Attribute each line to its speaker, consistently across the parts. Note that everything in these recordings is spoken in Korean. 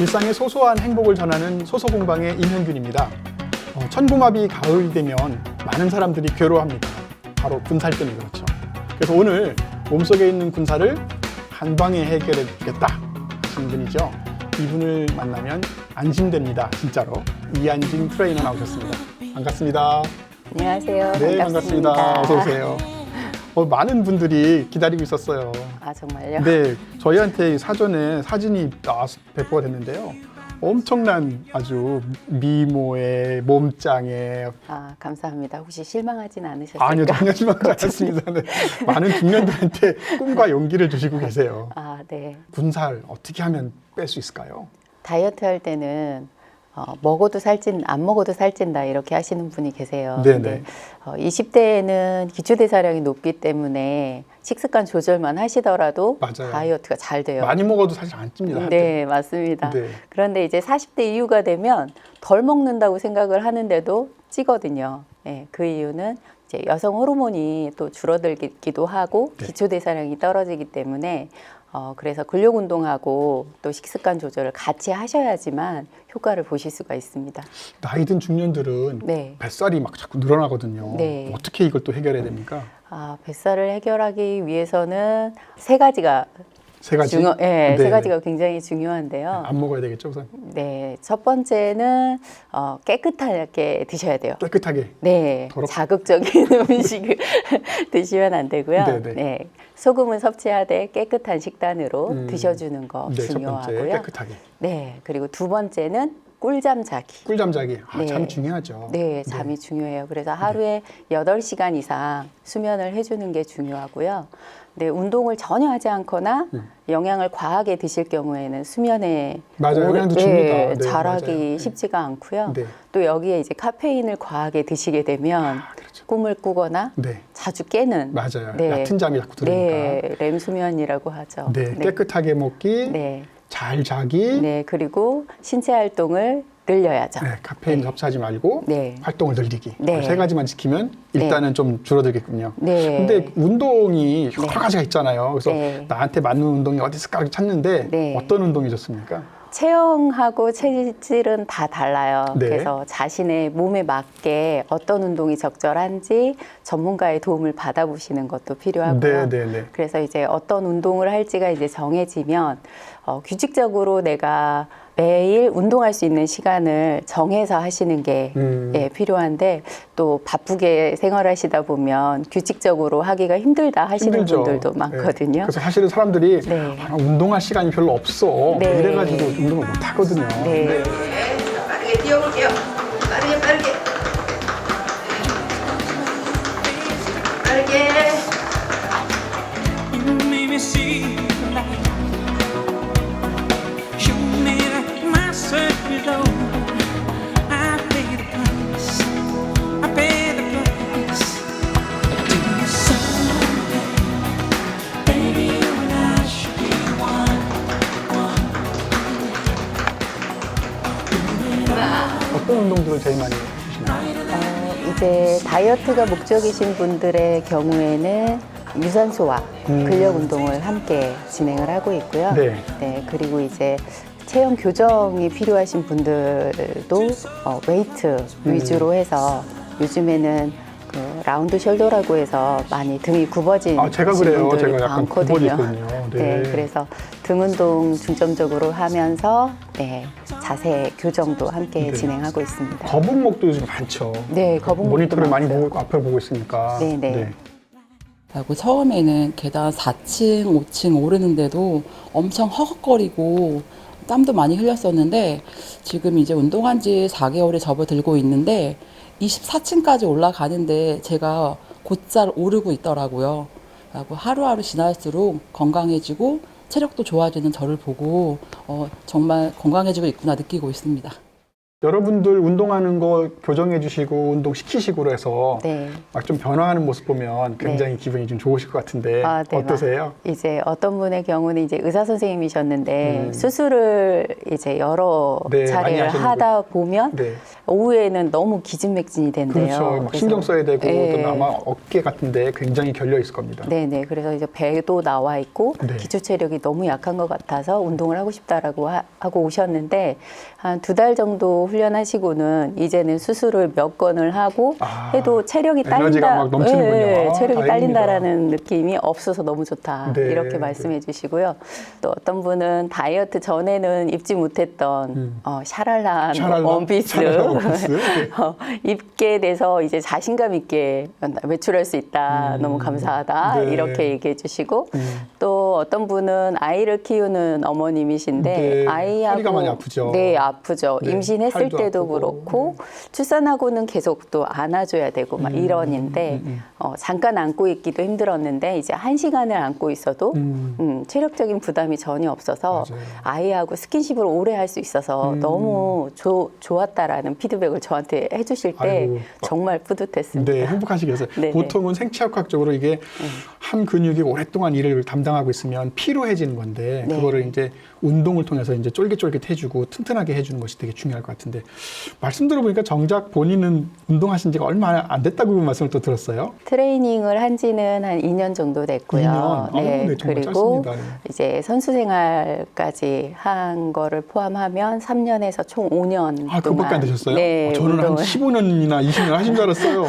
Speaker 1: 일상의 소소한 행복을 전하는 소소공방의 임현균입니다. 천고마비 가을이 되면 많은 사람들이 괴로워합니다. 바로 군살 때문에 그렇죠. 그래서 오늘 몸속에 있는 군살을 한 방에 해결해 주겠다 하시는 분이죠. 이분을 만나면 안심됩니다. 진짜로. 이한진 트레이너 나오셨습니다. 반갑습니다.
Speaker 2: 안녕하세요.
Speaker 1: 네, 반갑습니다. 어서 오세요. 많은 분들이 기다리고 있었어요.
Speaker 2: 아, 정말요?
Speaker 1: 네, 저희한테 사전에 사진이 배포가 됐는데요. 엄청난 아주 미모에 몸짱에.
Speaker 2: 아, 감사합니다. 혹시 실망하진 않으셨을까?
Speaker 1: 아니요, 전혀 실망하지 않았습니다. 네. 많은 중년들한테 꿈과 용기를 주시고 계세요.
Speaker 2: 아, 네.
Speaker 1: 군살 어떻게 하면 뺄 수 있을까요?
Speaker 2: 다이어트 할 때는 먹어도 살찐, 안 먹어도 살찐다 이렇게 하시는 분이 계세요.
Speaker 1: 네네.
Speaker 2: 근데 20대에는 기초대사량이 높기 때문에 식습관 조절만 하시더라도
Speaker 1: 맞아요.
Speaker 2: 다이어트가 잘 돼요.
Speaker 1: 많이 먹어도 사실 안 찝니다.
Speaker 2: 네, 맞습니다.
Speaker 1: 네.
Speaker 2: 그런데 이제 40대 이후가 되면 덜 먹는다고 생각을 하는데도 찌거든요. 네, 그 이유는 이제 여성 호르몬이 또 줄어들기도 하고
Speaker 1: 네.
Speaker 2: 기초대사량이 떨어지기 때문에 그래서 근력 운동하고 또 식습관 조절을 같이 하셔야지만 효과를 보실 수가 있습니다.
Speaker 1: 나이 든 중년들은
Speaker 2: 네.
Speaker 1: 뱃살이 막 자꾸 늘어나거든요.
Speaker 2: 네.
Speaker 1: 어떻게 이걸 또 해결해야 됩니까?
Speaker 2: 뱃살을 해결하기 위해서는 세 가지가
Speaker 1: 세 가지?
Speaker 2: 네,
Speaker 1: 네.
Speaker 2: 세 가지가 굉장히 중요한데요.
Speaker 1: 안 먹어야 되겠죠, 우선?
Speaker 2: 네, 첫 번째는 깨끗하게 드셔야 돼요.
Speaker 1: 깨끗하게.
Speaker 2: 네,
Speaker 1: 더럽-
Speaker 2: 자극적인 음식을 드시면 안 되고요.
Speaker 1: 네네.
Speaker 2: 네, 소금은 섭취하되 깨끗한 식단으로 드셔주는 거
Speaker 1: 네, 첫 번째
Speaker 2: 중요하고요.
Speaker 1: 깨끗하게.
Speaker 2: 네, 그리고 두 번째는 꿀잠 자기.
Speaker 1: 꿀잠 자기.
Speaker 2: 네.
Speaker 1: 잠 중요하죠.
Speaker 2: 네, 잠이 중요해요. 그래서 하루에 8시간 이상 수면을 해주는 게 중요하고요. 네, 운동을 전혀 하지 않거나 영양을 과하게 드실 경우에는 수면에
Speaker 1: 맞아요. 영양도 줍니다. 네,
Speaker 2: 잘하기
Speaker 1: 맞아요. 네.
Speaker 2: 쉽지가 않고요.
Speaker 1: 네.
Speaker 2: 또 여기에 이제 카페인을 과하게 드시게 되면
Speaker 1: 그렇죠.
Speaker 2: 꿈을 꾸거나
Speaker 1: 네.
Speaker 2: 자주 깨는
Speaker 1: 맞아요.
Speaker 2: 네.
Speaker 1: 얕은 잠이 자꾸 들으니까.
Speaker 2: 네, 렘 수면이라고 하죠.
Speaker 1: 네. 깨끗하게 먹기,
Speaker 2: 네.
Speaker 1: 잘 자기,
Speaker 2: 네, 그리고 신체 활동을 늘려야죠.
Speaker 1: 네, 카페인 섭취하지 말고
Speaker 2: 네.
Speaker 1: 활동을 늘리기.
Speaker 2: 네.
Speaker 1: 세 가지만 지키면 일단은 좀 줄어들겠군요.
Speaker 2: 네.
Speaker 1: 근데 운동이 여러
Speaker 2: 네.
Speaker 1: 가지가 있잖아요. 그래서
Speaker 2: 네.
Speaker 1: 나한테 맞는 운동이 어디 있을까 찾는데
Speaker 2: 네.
Speaker 1: 어떤 운동이 좋습니까?
Speaker 2: 체형하고 체질은 다 달라요.
Speaker 1: 네.
Speaker 2: 그래서 자신의 몸에 맞게 어떤 운동이 적절한지 전문가의 도움을 받아보시는 것도 필요하고요.
Speaker 1: 네.
Speaker 2: 그래서 이제 어떤 운동을 할지가 이제 정해지면 규칙적으로 내가 매일 운동할 수 있는 시간을 정해서 하시는 게 필요한데 또 바쁘게 생활하시다 보면 규칙적으로 하기가 힘들다 하시는
Speaker 1: 힘들죠.
Speaker 2: 분들도 많거든요.
Speaker 1: 네. 그래서 사실은 사람들이
Speaker 2: 네.
Speaker 1: 운동할 시간이 별로 없어.
Speaker 2: 네.
Speaker 1: 이래가지고 운동을 못 하거든요.
Speaker 2: 네.
Speaker 3: 빠르게 뛰어볼게요. 빠르게. 빠르게.
Speaker 4: You made me see the light. You made my circle low. I pay the price. I pay the price. Do you someday, baby, you and I should be one.
Speaker 1: 어떤 운동들을 제일 많이 해주시나요?
Speaker 2: 이제 다이어트가 목적이신 분들의 경우에는 유산소와 근력 운동을 함께 진행을 하고 있고요.
Speaker 1: 네.
Speaker 2: 그리고 이제 체형 교정이 필요하신 분들도 웨이트 위주로 해서 요즘에는 그 라운드 숄더라고 해서 많이 등이 굽어진
Speaker 1: 제가 그래요.
Speaker 2: 분들이
Speaker 1: 제가 약간
Speaker 2: 많거든요.
Speaker 1: 굽어지거든요. 네.
Speaker 2: 그래서 등 운동 중점적으로 하면서 자세 교정도 함께
Speaker 1: 네.
Speaker 2: 진행하고 있습니다.
Speaker 1: 거북목도 요즘 많죠.
Speaker 2: 네, 거북목도
Speaker 1: 모니터를 많이
Speaker 2: 많고요.
Speaker 1: 보고 앞을 보고 있으니까.
Speaker 2: 네.
Speaker 5: 하고 처음에는 계단 4층, 5층 오르는데도 엄청 허걱거리고 땀도 많이 흘렸었는데 지금 이제 운동한 지 4개월에 접어들고 있는데 24층까지 올라가는데 제가 곧잘 오르고 있더라고요. 하고 하루하루 지날수록 건강해지고 체력도 좋아지는 저를 보고 정말 건강해지고 있구나 느끼고 있습니다.
Speaker 1: 여러분들 운동하는 거 교정해 주시고 운동 시키시고 해서
Speaker 2: 네.
Speaker 1: 막 좀 변화하는 모습 보면 굉장히 기분이 좀 좋으실 것 같은데
Speaker 2: 아, 네,
Speaker 1: 어떠세요?
Speaker 2: 이제 어떤 분의 경우는 이제 의사 선생님이셨는데 수술을 이제 여러
Speaker 1: 네, 많이
Speaker 2: 차례를
Speaker 1: 하시는
Speaker 2: 하다 보면
Speaker 1: 네.
Speaker 2: 오후에는 너무 기진맥진이 된대요.
Speaker 1: 그렇죠. 막
Speaker 2: 그래서-
Speaker 1: 신경 써야 되고
Speaker 2: 네.
Speaker 1: 또 아마 어깨 같은데 굉장히 결려 있을 겁니다.
Speaker 2: 네네. 그래서 이제 배도 나와 있고
Speaker 1: 네.
Speaker 2: 기초 체력이 너무 약한 것 같아서 운동을 하고 싶다라고 하고 오셨는데 한 2달 정도 훈련하시고는 이제는 수술을 몇 건을 하고
Speaker 1: 아,
Speaker 2: 해도 체력이
Speaker 1: 에너지가
Speaker 2: 딸린다.
Speaker 1: 막 넘치는군요. 아,
Speaker 2: 체력이
Speaker 1: 다행입니다.
Speaker 2: 딸린다라는 느낌이 없어서 너무 좋다.
Speaker 1: 네,
Speaker 2: 이렇게 말씀해 주시고요. 또 어떤 분은 다이어트 전에는 입지 못했던 샤랄란
Speaker 1: 샤랄라?
Speaker 2: 원피스,
Speaker 1: 샤랄라 원피스?
Speaker 2: 입게 돼서 이제 자신감 있게 외출할 수 있다. 너무 감사하다.
Speaker 1: 네.
Speaker 2: 이렇게 얘기해 주시고 또 어떤 분은 아이를 키우는 어머님이신데
Speaker 1: 네.
Speaker 2: 아이하고
Speaker 1: 허리가 많이 아프죠.
Speaker 2: 네, 아프죠.
Speaker 1: 네,
Speaker 2: 임신했을
Speaker 1: 팔도
Speaker 2: 때도
Speaker 1: 아프고.
Speaker 2: 그렇고 출산하고는 계속 또 안아줘야 되고 막 이런인데 잠깐 안고 있기도 힘들었는데 이제 1시간을 안고 있어도 체력적인 부담이 전혀 없어서
Speaker 1: 맞아요.
Speaker 2: 아이하고 스킨십을 오래 할 수 있어서 너무 좋았다라는 피드백을 저한테 해주실 때
Speaker 1: 아이고.
Speaker 2: 정말 뿌듯했습니다.
Speaker 1: 네, 행복하시겠어요.
Speaker 2: 네네.
Speaker 1: 보통은 생체학적으로 이게 한 근육이 오랫동안 일을 담당하고 있으면 피로해지는 건데
Speaker 2: 네.
Speaker 1: 그거를 이제 운동을 통해서 이제 쫄깃쫄깃해주고 튼튼하게 해주는 것이 되게 중요할 것 같은데 말씀 들어보니까 정작 본인은 운동하신 지가 얼마 안 됐다고 말씀을 또 들었어요.
Speaker 2: 트레이닝을 한 지는 한 2년 정도 됐고요.
Speaker 1: 2년? 아유, 네, 정말
Speaker 2: 그리고
Speaker 1: 짧습니다. 네.
Speaker 2: 이제 선수 생활까지 한 거를 포함하면 3년에서 총 5년
Speaker 1: 아, 그것밖에 안 되셨어요?
Speaker 2: 네,
Speaker 1: 저는 한
Speaker 2: 운동을.
Speaker 1: 15년이나 20년 하신 줄 알았어요.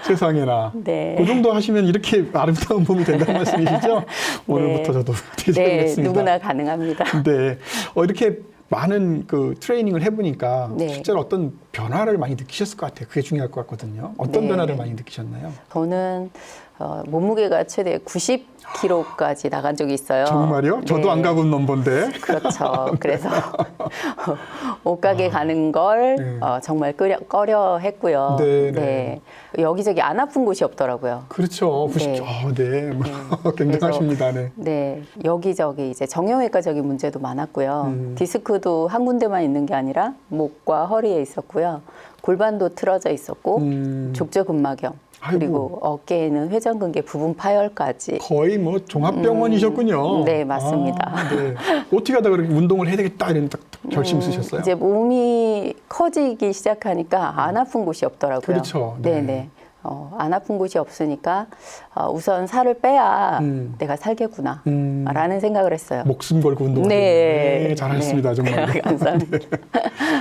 Speaker 1: 세상에나.
Speaker 2: 네.
Speaker 1: 그 정도 하시면 이렇게 아름다운 몸이 된다는 말씀이시죠? 오늘부터 저도
Speaker 2: 네,
Speaker 1: 드리겠습니다.
Speaker 2: 누구나 가능합니다.
Speaker 1: 네. 이렇게 많은 그 트레이닝을 해보니까
Speaker 2: 네.
Speaker 1: 실제로 어떤 변화를 많이 느끼셨을 것 같아요. 그게 중요할 것 같거든요. 어떤
Speaker 2: 네.
Speaker 1: 변화를 많이 느끼셨나요?
Speaker 2: 저는 몸무게가 최대 90kg까지 나간 적이 있어요.
Speaker 1: 정말요? 저도
Speaker 2: 네.
Speaker 1: 안 가본 넘버인데.
Speaker 2: 그렇죠. 그래서 옷가게 가는 걸
Speaker 1: 네.
Speaker 2: 정말 꺼려 했고요.
Speaker 1: 네, 네.
Speaker 2: 여기저기 안 아픈 곳이 없더라고요.
Speaker 1: 그렇죠. 90조. 네. 굉장하십니다. 네.
Speaker 2: 네, 여기저기 이제 정형외과적인 문제도 많았고요. 디스크도 한 군데만 있는 게 아니라 목과 허리에 있었고요. 골반도 틀어져 있었고 족저근막염
Speaker 1: 아이고.
Speaker 2: 그리고 어깨에는 회전근개 부분 파열까지.
Speaker 1: 거의 뭐 종합병원이셨군요.
Speaker 2: 네, 맞습니다.
Speaker 1: 아, 네. 어떻게 하다가 그렇게 운동을 해야 되겠다 이런 딱 결심 쓰셨어요?
Speaker 2: 이제 몸이 커지기 시작하니까 안 아픈 곳이 없더라고요.
Speaker 1: 그렇죠. 네.
Speaker 2: 네. 안 아픈 곳이 없으니까 우선 살을 빼야 내가 살겠구나 라는 생각을 했어요.
Speaker 1: 목숨 걸고 운동을
Speaker 2: 네.
Speaker 1: 잘하셨습니다.
Speaker 2: 네.
Speaker 1: 정말.
Speaker 2: 감사합니다.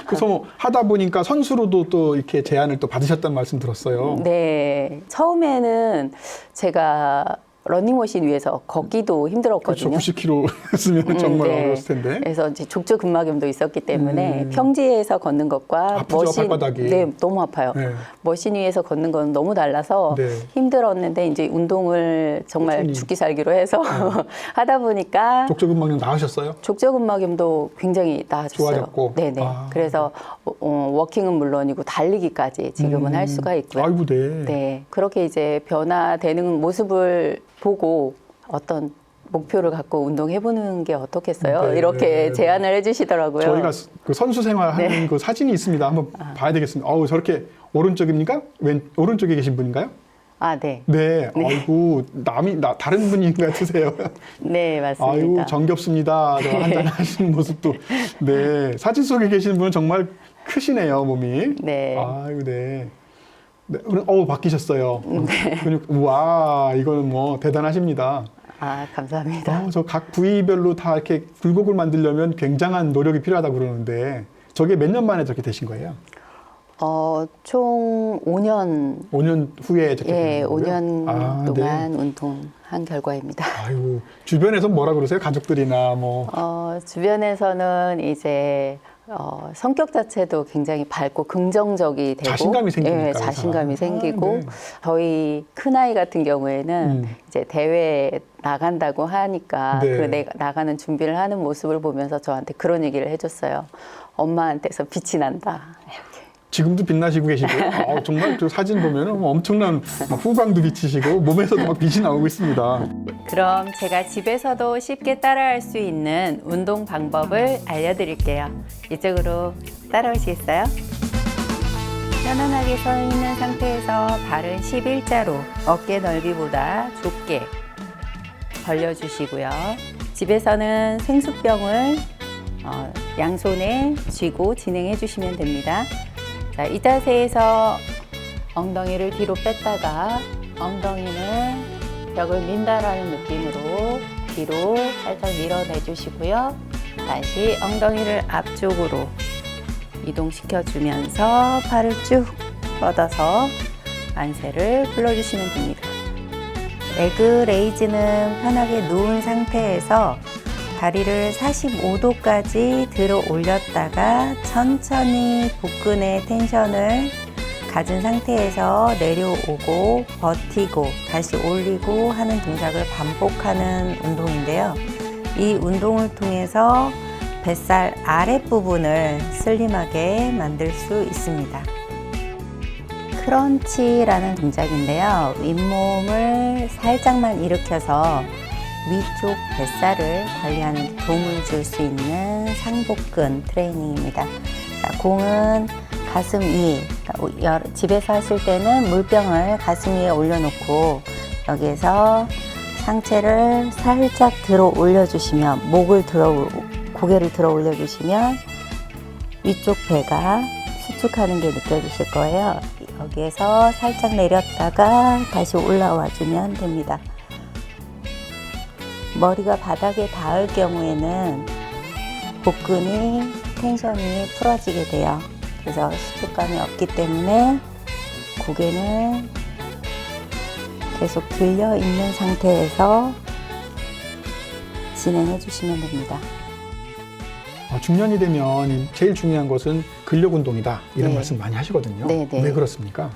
Speaker 1: 그래서 뭐 하다 보니까 선수로도 또 이렇게 제안을 또 받으셨다는 말씀 들었어요.
Speaker 2: 네. 처음에는 제가 러닝머신 위에서 걷기도
Speaker 1: 그렇죠.
Speaker 2: 힘들었거든요.
Speaker 1: 90kg였으면 정말
Speaker 2: 네.
Speaker 1: 어려웠을 텐데.
Speaker 2: 그래서 이제 족저근막염도 있었기 때문에 평지에서 걷는 것과
Speaker 1: 아프죠, 발바닥이.
Speaker 2: 네, 너무 아파요.
Speaker 1: 네.
Speaker 2: 머신 위에서 걷는 건 너무 달라서
Speaker 1: 네.
Speaker 2: 힘들었는데 이제 운동을 정말
Speaker 1: 꾸준히.
Speaker 2: 죽기 살기로 해서 하다 보니까
Speaker 1: 족저근막염 나으셨어요?
Speaker 2: 족저근막염도 굉장히 나아졌어요.
Speaker 1: 좋아졌고?
Speaker 2: 네네.
Speaker 1: 아.
Speaker 2: 그래서 워킹은 물론이고 달리기까지 지금은 할 수가 있고요.
Speaker 1: 아이고, 네.
Speaker 2: 네, 그렇게 이제 변화되는 모습을 보고 어떤 목표를 갖고 운동해보는 게 어떻겠어요?
Speaker 1: 네,
Speaker 2: 이렇게
Speaker 1: 네.
Speaker 2: 제안을 해주시더라고요.
Speaker 1: 저희가 그 선수 생활하는
Speaker 2: 네.
Speaker 1: 그 사진이 있습니다. 한번 봐야 되겠습니다. 저렇게 오른쪽입니까? 오른쪽에 계신 분인가요?
Speaker 2: 아, 네.
Speaker 1: 네. 아이고, 다른 분인 것 같으세요.
Speaker 2: 네, 맞습니다.
Speaker 1: 아유, 정겹습니다. 한잔 하시는 모습도. 네. 사진 속에 계시는 분은 정말 크시네요, 몸이.
Speaker 2: 네.
Speaker 1: 아유, 네. 네. 바뀌셨어요.
Speaker 2: 네.
Speaker 1: 우와, 이거는 뭐 대단하십니다.
Speaker 2: 아, 감사합니다.
Speaker 1: 저 각 부위별로 다 이렇게 굴곡을 만들려면 굉장한 노력이 필요하다고 그러는데 저게 몇 년 만에 저렇게 되신 거예요?
Speaker 2: 총 5년,
Speaker 1: 5년 후에 저렇게
Speaker 2: 예,
Speaker 1: 되는 거고요?
Speaker 2: 5년
Speaker 1: 아,
Speaker 2: 동안 운동한 결과입니다.
Speaker 1: 아유, 주변에서 뭐라 그러세요? 가족들이나 뭐.
Speaker 2: 주변에서는 이제 성격 자체도 굉장히 밝고 긍정적이 되고
Speaker 1: 자신감이 생기니까,
Speaker 2: 예, 자신감이
Speaker 1: 의사가.
Speaker 2: 생기고
Speaker 1: 아, 네.
Speaker 2: 저희 큰아이 같은 경우에는 이제 대회 나간다고 하니까
Speaker 1: 네.
Speaker 2: 나가는 준비를 하는 모습을 보면서 저한테 그런 얘기를 해줬어요. 엄마한테서 빛이 난다.
Speaker 1: 지금도 빛나시고 계시고요. 정말 그 사진 보면 엄청난 막 후광도 비치시고 몸에서도 막 빛이 나오고 있습니다.
Speaker 2: 그럼 제가 집에서도 쉽게 따라할 수 있는 운동 방법을 알려드릴게요. 이쪽으로 따라오시겠어요? 편안하게 서 있는 상태에서 발은 11자로 어깨 넓이보다 좁게 벌려주시고요. 집에서는 생수병을 양손에 쥐고 진행해 주시면 됩니다. 자, 이 자세에서 엉덩이를 뒤로 뺐다가 엉덩이는 벽을 민다라는 느낌으로 뒤로 살짝 밀어내 주시고요. 다시 엉덩이를 앞쪽으로 이동시켜 주면서 팔을 쭉 뻗어서 만세를 불러주시면 됩니다. 레그 레이즈는 편하게 누운 상태에서 다리를 45도까지 들어 올렸다가 천천히 복근의 텐션을 가진 상태에서 내려오고 버티고 다시 올리고 하는 동작을 반복하는 운동인데요. 이 운동을 통해서 뱃살 아랫부분을 슬림하게 만들 수 있습니다. 크런치라는 동작인데요. 윗몸을 살짝만 일으켜서 위쪽 뱃살을 관리하는 데 도움을 줄 수 있는 상복근 트레이닝입니다. 자, 공은 가슴 위, 집에서 하실 때는 물병을 가슴 위에 올려놓고 여기에서 상체를 살짝 들어 올려주시면 고개를 들어 올려주시면 위쪽 배가 수축하는 게 느껴지실 거예요. 여기에서 살짝 내렸다가 다시 올라와 주면 됩니다. 머리가 바닥에 닿을 경우에는 복근이 텐션이 풀어지게 돼요. 그래서 수축감이 없기 때문에 고개는 계속 들려 있는 상태에서 진행해 주시면 됩니다.
Speaker 1: 중년이 되면 제일 중요한 것은 근력 운동이다 이런
Speaker 2: 네.
Speaker 1: 말씀 많이 하시거든요.
Speaker 2: 네, 네.
Speaker 1: 왜 그렇습니까?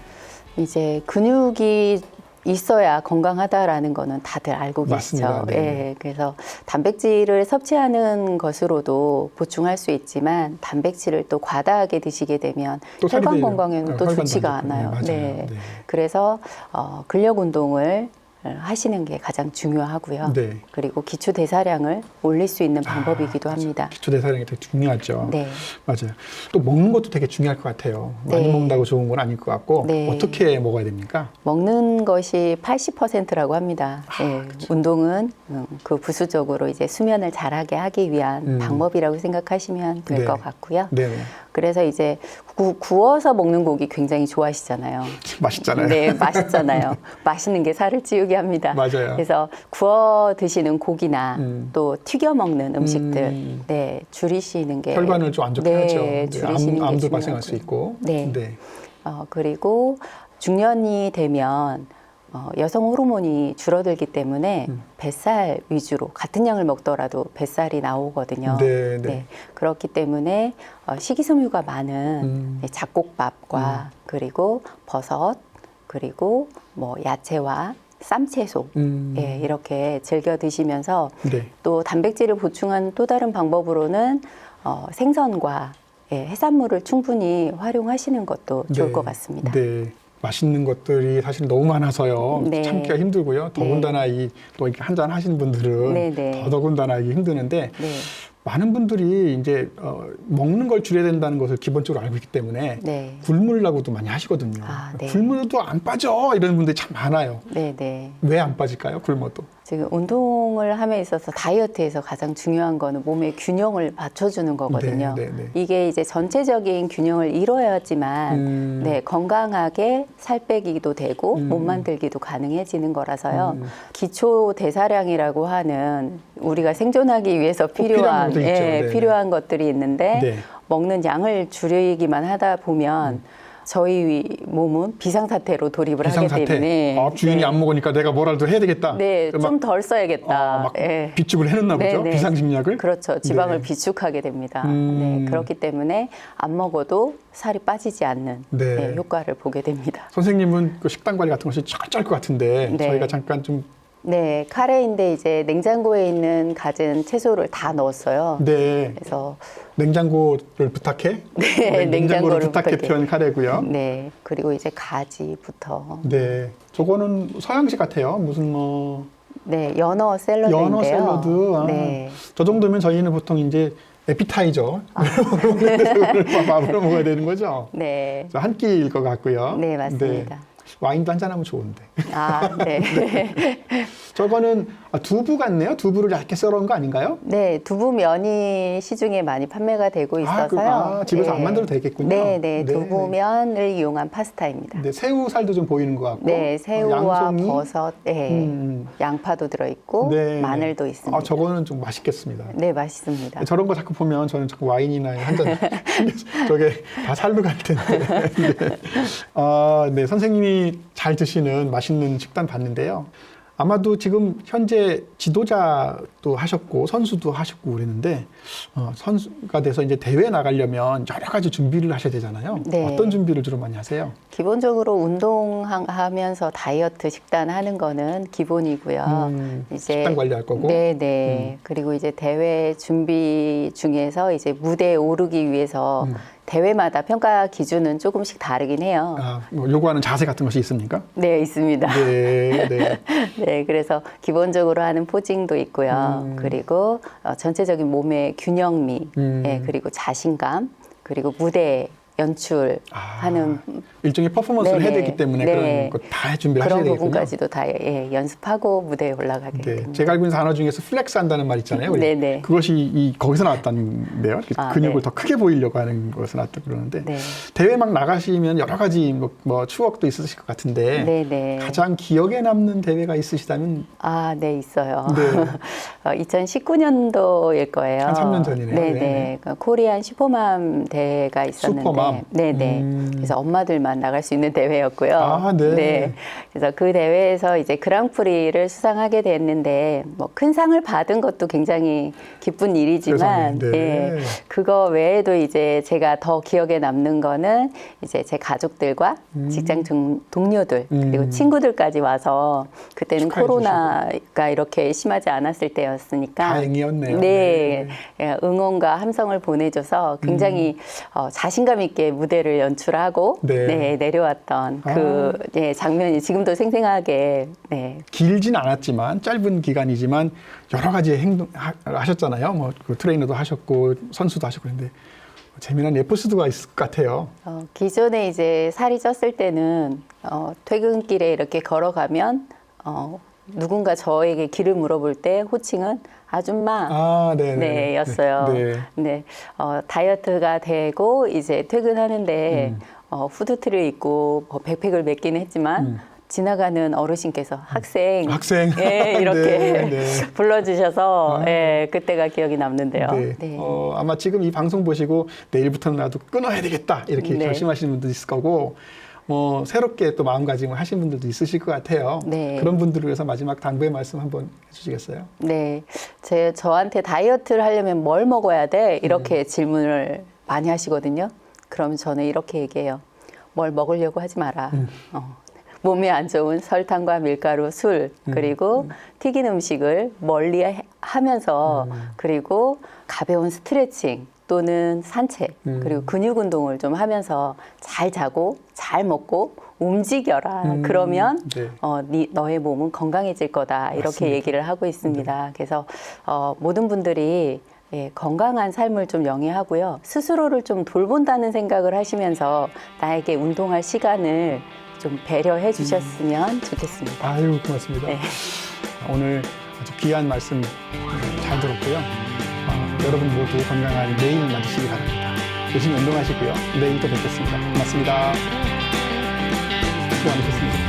Speaker 2: 이제 근육이 있어야 건강하다라는 거는 다들 알고
Speaker 1: 맞습니다.
Speaker 2: 계시죠.
Speaker 1: 네.
Speaker 2: 예, 그래서 단백질을 섭취하는 것으로도 보충할 수 있지만 단백질을 또 과다하게 드시게 되면
Speaker 1: 또 살이
Speaker 2: 혈관
Speaker 1: 돼요.
Speaker 2: 건강에는 또
Speaker 1: 혈관도
Speaker 2: 좋지가
Speaker 1: 안 좋고.
Speaker 2: 않아요.
Speaker 1: 맞아요.
Speaker 2: 네.
Speaker 1: 네.
Speaker 2: 그래서 근력 운동을 하시는 게 가장 중요하고요.
Speaker 1: 네.
Speaker 2: 그리고 기초 대사량을 올릴 수 있는 방법이기도
Speaker 1: 맞아.
Speaker 2: 합니다.
Speaker 1: 기초 대사량이 되게 중요하죠.
Speaker 2: 네.
Speaker 1: 맞아요. 또 먹는 것도 되게 중요할 것 같아요. 많이
Speaker 2: 네.
Speaker 1: 먹는다고 좋은 건 아닐 것 같고
Speaker 2: 네.
Speaker 1: 어떻게 먹어야 됩니까?
Speaker 2: 먹는 것이 80%라고 합니다. 예,
Speaker 1: 그렇죠.
Speaker 2: 운동은 그 부수적으로 이제 수면을 잘하게 하기 위한 방법이라고 생각하시면 될
Speaker 1: 네.
Speaker 2: 것 같고요.
Speaker 1: 네,
Speaker 2: 그래서 이제 구워서 먹는 고기 굉장히 좋아하시잖아요.
Speaker 1: 맛있잖아요.
Speaker 2: 네, 맛있잖아요. 맛있는 게 살을 찌우게 합니다.
Speaker 1: 맞아요.
Speaker 2: 그래서 구워 드시는 고기나
Speaker 1: 음.
Speaker 2: 또 튀겨 먹는 음식들, 네, 줄이시는 게
Speaker 1: 혈관을 좀 안 좋게
Speaker 2: 네,
Speaker 1: 하죠. 네,
Speaker 2: 줄이시는 게
Speaker 1: 암도
Speaker 2: 중요하고요.
Speaker 1: 발생할 수 있고.
Speaker 2: 네. 그리고 중년이 되면 여성 호르몬이 줄어들기 때문에 뱃살 위주로 같은 양을 먹더라도 뱃살이 나오거든요.
Speaker 1: 네, 네.
Speaker 2: 그렇기 때문에 식이섬유가 많은 잡곡밥과 그리고 버섯 그리고 뭐 야채와 쌈채소 예, 이렇게 즐겨 드시면서
Speaker 1: 네.
Speaker 2: 또 단백질을 보충한 또 다른 방법으로는 생선과 해산물을 충분히 활용하시는 것도 좋을
Speaker 1: 네.
Speaker 2: 것 같습니다.
Speaker 1: 네. 맛있는 것들이 사실 너무 많아서요.
Speaker 2: 네.
Speaker 1: 참기가 힘들고요. 더군다나 또 이렇게 한잔 하시는 분들은
Speaker 2: 네, 네.
Speaker 1: 더더군다나 이게 힘드는데
Speaker 2: 네.
Speaker 1: 많은 분들이 이제 먹는 걸 줄여야 된다는 것을 기본적으로 알고 있기 때문에
Speaker 2: 네.
Speaker 1: 굶으려고도 많이 하시거든요.
Speaker 2: 아, 네.
Speaker 1: 굶어도 안 빠져 이런 분들이 참 많아요.
Speaker 2: 네, 네.
Speaker 1: 왜 안 빠질까요? 굶어도.
Speaker 2: 지금 운동을 함에 있어서 다이어트에서 가장 중요한 거는 몸의 균형을 맞춰주는 거거든요.
Speaker 1: 네, 네, 네.
Speaker 2: 이게 이제 전체적인 균형을 이뤄야지만 네, 건강하게 살 빼기도 되고 몸 만들기도 가능해지는 거라서요. 기초 대사량이라고 하는 우리가 생존하기 위해서
Speaker 1: 필요한 것도 있죠. 네,
Speaker 2: 필요한 것들이 있는데
Speaker 1: 네.
Speaker 2: 먹는 양을 줄이기만 하다 보면 저희 몸은 비상사태로 돌입을 하기
Speaker 1: 비상사태.
Speaker 2: 때문에
Speaker 1: 주인이 안 먹으니까 내가 뭐라도 해야 되겠다.
Speaker 2: 네,
Speaker 1: 막,
Speaker 2: 좀 덜 써야겠다.
Speaker 1: 막
Speaker 2: 예.
Speaker 1: 비축을 해놓나 보죠.
Speaker 2: 네, 네.
Speaker 1: 비상식약을.
Speaker 2: 그렇죠. 지방을
Speaker 1: 네.
Speaker 2: 비축하게 됩니다.
Speaker 1: 음.
Speaker 2: 네, 그렇기 때문에 안 먹어도 살이 빠지지 않는
Speaker 1: 네.
Speaker 2: 효과를 보게 됩니다.
Speaker 1: 선생님은 그 식단 관리 같은 것이 쩔쩔 것 같은데
Speaker 2: 네.
Speaker 1: 저희가 잠깐 좀
Speaker 2: 네, 카레인데 이제 냉장고에 있는 갖은 채소를 다 넣었어요.
Speaker 1: 네.
Speaker 2: 그래서
Speaker 1: 냉장고를 부탁해?
Speaker 2: 네,
Speaker 1: 냉장고를 부탁해
Speaker 2: 부탁해.
Speaker 1: 표현 카레고요.
Speaker 2: 네, 그리고 이제 가지부터
Speaker 1: 네. 저거는 서양식 같아요. 무슨 뭐
Speaker 2: 네, 연어 샐러드인데요.
Speaker 1: 연어 샐러드. 아,
Speaker 2: 네.
Speaker 1: 저 정도면 저희는 보통 이제 에피타이저 밥으로 먹어야 되는 거죠.
Speaker 2: 네.
Speaker 1: 한 끼일 것 같고요.
Speaker 2: 네, 맞습니다.
Speaker 1: 와인도 한잔 하면 좋은데.
Speaker 2: 아, 네.
Speaker 1: 저거는 두부 같네요. 두부를 얇게 썰어온 거 아닌가요?
Speaker 2: 네, 두부면이 시중에 많이 판매가 되고 있어서요.
Speaker 1: 집에서
Speaker 2: 네.
Speaker 1: 안 만들어도 되겠군요.
Speaker 2: 네, 네, 두부면을 이용한 파스타입니다.
Speaker 1: 네, 새우살도 좀 보이는 것 같고.
Speaker 2: 네, 새우와
Speaker 1: 양송이.
Speaker 2: 버섯, 네, 양파도 들어있고
Speaker 1: 네.
Speaker 2: 마늘도 있습니다.
Speaker 1: 아, 저거는 좀 맛있겠습니다.
Speaker 2: 네, 맛있습니다.
Speaker 1: 저런 거 자꾸 보면 저는 자꾸 와인이나 한 잔 저게 다 살로 갈 텐데. 네. 네, 선생님이 잘 드시는 맛있는 식단 봤는데요. 아마도 지금 현재 지도자도 하셨고 선수도 하셨고 그랬는데 선수가 돼서 이제 대회 나가려면 여러 가지 준비를 하셔야 되잖아요.
Speaker 2: 네.
Speaker 1: 어떤 준비를 주로 많이 하세요?
Speaker 2: 기본적으로 운동하면서 다이어트 식단 하는 거는 기본이고요.
Speaker 1: 식단 관리할 거고.
Speaker 2: 네네. 그리고 이제 대회 준비 중에서 이제 무대에 오르기 위해서 대회마다 평가 기준은 조금씩 다르긴 해요.
Speaker 1: 뭐 요구하는 자세 같은 것이 있습니까?
Speaker 2: 네, 있습니다.
Speaker 1: 네, 네.
Speaker 2: 네, 그래서 기본적으로 하는 포징도 있고요. 그리고 전체적인 몸의 균형미, 네, 그리고 자신감, 그리고 무대 연출하는
Speaker 1: 일종의 퍼포먼스를 해야
Speaker 2: 네네.
Speaker 1: 되기 때문에
Speaker 2: 네.
Speaker 1: 그런 거 다 준비를 하셔야
Speaker 2: 그런
Speaker 1: 되겠군요.
Speaker 2: 부분까지도 다 연습하고 무대에 올라가게
Speaker 1: 네.
Speaker 2: 됩니다.
Speaker 1: 제가 알고 있는 단어 중에서 플렉스 한다는 말 있잖아요. 우리.
Speaker 2: 네네.
Speaker 1: 그것이 거기서 나왔다는데요. 근육을
Speaker 2: 네.
Speaker 1: 더 크게 보이려고 하는 것에서 나왔다 그러는데
Speaker 2: 네.
Speaker 1: 대회 막 나가시면 여러 가지 뭐 추억도 있으실 것 같은데
Speaker 2: 네네.
Speaker 1: 가장 기억에 남는 대회가 있으시다면
Speaker 2: 아, 네, 있어요.
Speaker 1: 네.
Speaker 2: 2019년도일 거예요.
Speaker 1: 한 3년 전이네요.
Speaker 2: 네네.
Speaker 1: 네.
Speaker 2: 그 코리안 슈퍼맘 대회가 있었는데.
Speaker 1: 슈퍼맘.
Speaker 2: 네네. 그래서 엄마들만 나갈 수 있는 대회였고요.
Speaker 1: 아, 네.
Speaker 2: 그래서 그 대회에서 이제 그랑프리를 수상하게 됐는데, 뭐 큰 상을 받은 것도 굉장히 기쁜 일이지만,
Speaker 1: 세상에, 네.
Speaker 2: 예, 그거 외에도 이제 제가 더 기억에 남는 거는 이제 제 가족들과 직장 동료들, 그리고 친구들까지 와서 그때는
Speaker 1: 축하해
Speaker 2: 코로나가 이렇게 심하지 않았을 때였으니까.
Speaker 1: 다행이었네요.
Speaker 2: 네. 예, 응원과 함성을 보내줘서 굉장히 자신감 있게 무대를 연출하고
Speaker 1: 네.
Speaker 2: 네, 내려왔던 그 예, 장면이 지금도 생생하게 네.
Speaker 1: 길진 않았지만 짧은 기간이지만 여러 가지 행동 하셨잖아요. 뭐 그 트레이너도 하셨고 선수도 하셨고 그런데 재미난 에피소드가 있을 것 같아요.
Speaker 2: 기존에 이제 살이 쪘을 때는 퇴근길에 이렇게 걸어가면 누군가 저에게 길을 물어볼 때 호칭은 아줌마 네, 였어요.
Speaker 1: 네.
Speaker 2: 네. 다이어트가 되고 이제 퇴근하는데 후드티를 입고 백팩을 메기는 했지만 지나가는 어르신께서 학생 예, 이렇게
Speaker 1: 네, 네.
Speaker 2: 불러주셔서 예, 그때가 기억이 남는데요.
Speaker 1: 네.
Speaker 2: 네.
Speaker 1: 아마 지금 이 방송 보시고 내일부터는 나도 끊어야 되겠다 이렇게
Speaker 2: 네.
Speaker 1: 결심하시는 분도 있을 거고 뭐 새롭게 또 마음가짐을 하신 분들도 있으실 것 같아요.
Speaker 2: 네.
Speaker 1: 그런 분들을 위해서 마지막 당부의 말씀 한번 해주시겠어요?
Speaker 2: 네, 저한테 다이어트를 하려면 뭘 먹어야 돼? 이렇게 질문을 많이 하시거든요. 그럼 저는 이렇게 얘기해요. 뭘 먹으려고 하지 마라. 몸에 안 좋은 설탕과 밀가루, 술, 그리고 튀긴 음식을 멀리 하면서 그리고 가벼운 스트레칭 또는 산책, 그리고 근육 운동을 좀 하면서 잘 자고 잘 먹고 움직여라. 그러면
Speaker 1: 네.
Speaker 2: 너의 몸은 건강해질 거다. 이렇게
Speaker 1: 맞습니다.
Speaker 2: 얘기를 하고 있습니다. 그래서 모든 분들이 건강한 삶을 좀 영위하고요. 스스로를 좀 돌본다는 생각을 하시면서 나에게 운동할 시간을 좀 배려해 주셨으면 좋겠습니다.
Speaker 1: 아유 고맙습니다.
Speaker 2: 네.
Speaker 1: 오늘 아주 귀한 말씀 잘 들었고요. 여러분 모두 건강한 내일 맞으시기 바랍니다. 열심히 운동하시고요. 내일 또 뵙겠습니다. 고맙습니다. 수고 많으셨습니다.